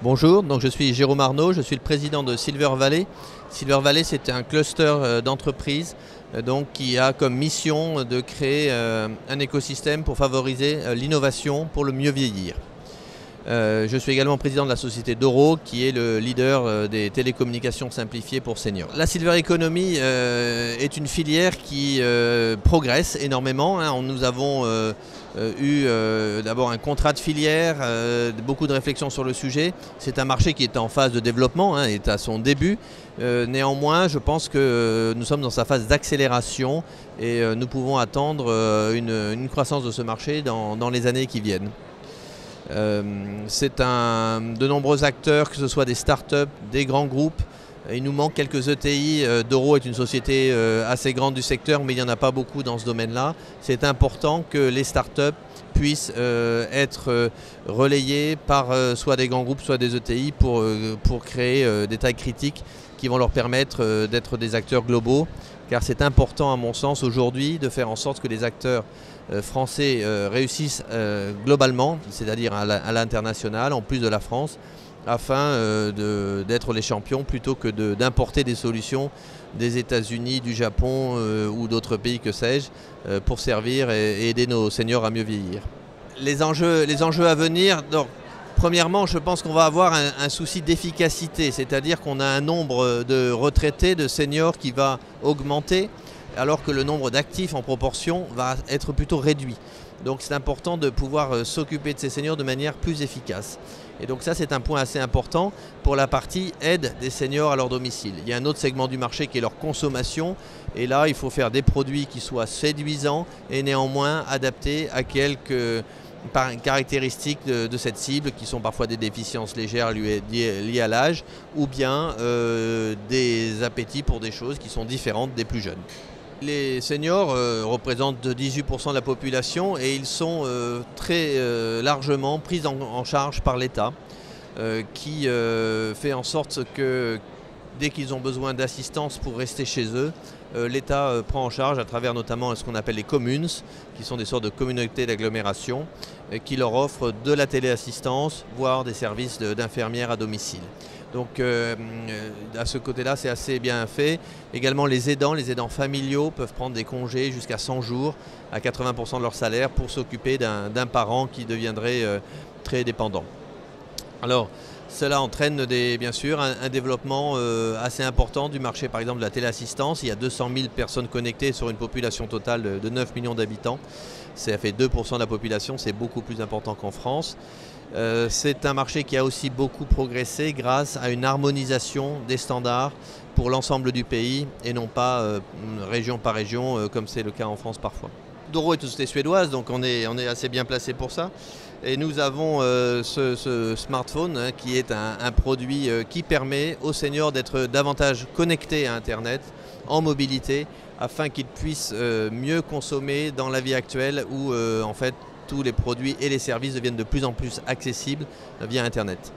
Bonjour, donc je suis Jérôme Arnaud, je suis le président de Silver Valley. Silver Valley, c'est un cluster d'entreprises qui a comme mission de créer un écosystème pour favoriser l'innovation pour le mieux vieillir. Je suis également président de la société Doro, qui est le leader des télécommunications simplifiées pour seniors. La Silver Economy est une filière qui progresse énormément. Nous avons eu d'abord un contrat de filière, beaucoup de réflexions sur le sujet. C'est un marché qui est en phase de développement, est à son début. Néanmoins, je pense que nous sommes dans sa phase d'accélération et nous pouvons attendre une croissance de ce marché dans les années qui viennent. C'est de nombreux acteurs, que ce soit des startups, des grands groupes. Il nous manque quelques ETI. Doro est une société assez grande du secteur, mais il n'y en a pas beaucoup dans ce domaine-là. C'est important que les startups puissent être relayées par soit des grands groupes, soit des ETI pour créer des tailles critiques qui vont leur permettre d'être des acteurs globaux. Car c'est important, à mon sens, aujourd'hui, de faire en sorte que les acteurs français réussissent globalement, c'est-à-dire à l'international, en plus de la France, afin d'être les champions plutôt que d'importer des solutions des États-Unis, du Japon ou d'autres pays, que sais-je, pour servir et aider nos seniors à mieux vieillir. Les enjeux à venir, donc, premièrement, je pense qu'on va avoir un souci d'efficacité, c'est-à-dire qu'on a un nombre de retraités, de seniors qui va augmenter, alors que le nombre d'actifs en proportion va être plutôt réduit. Donc c'est important de pouvoir s'occuper de ces seniors de manière plus efficace. Et donc ça, c'est un point assez important pour la partie aide des seniors à leur domicile. Il y a un autre segment du marché qui est leur consommation. Et là, il faut faire des produits qui soient séduisants et néanmoins adaptés à quelques caractéristiques de cette cible, qui sont parfois des déficiences légères liées à l'âge, ou bien des appétits pour des choses qui sont différentes des plus jeunes. Les seniors représentent 18% de la population et ils sont très largement pris en charge par l'État, qui fait en sorte que dès qu'ils ont besoin d'assistance pour rester chez eux, l'État prend en charge à travers notamment ce qu'on appelle les communes, qui sont des sortes de communautés d'agglomération, qui leur offrent de la téléassistance, voire des services d'infirmières à domicile. Donc à ce côté-là, c'est assez bien fait. Également les aidants familiaux peuvent prendre des congés jusqu'à 100 jours à 80% de leur salaire pour s'occuper d'un parent qui deviendrait très dépendant. Alors, cela entraîne bien sûr un développement assez important du marché, par exemple de la téléassistance. Il y a 200 000 personnes connectées sur une population totale de 9 millions d'habitants. Ça fait 2% de la population, c'est beaucoup plus important qu'en France. C'est un marché qui a aussi beaucoup progressé grâce à une harmonisation des standards pour l'ensemble du pays et non pas région par région comme c'est le cas en France parfois. Doro est une société suédoise, donc on est assez bien placé pour ça. Et nous avons ce smartphone qui est un produit qui permet aux seniors d'être davantage connectés à Internet, en mobilité, afin qu'ils puissent mieux consommer dans la vie actuelle où en fait tous les produits et les services deviennent de plus en plus accessibles via Internet.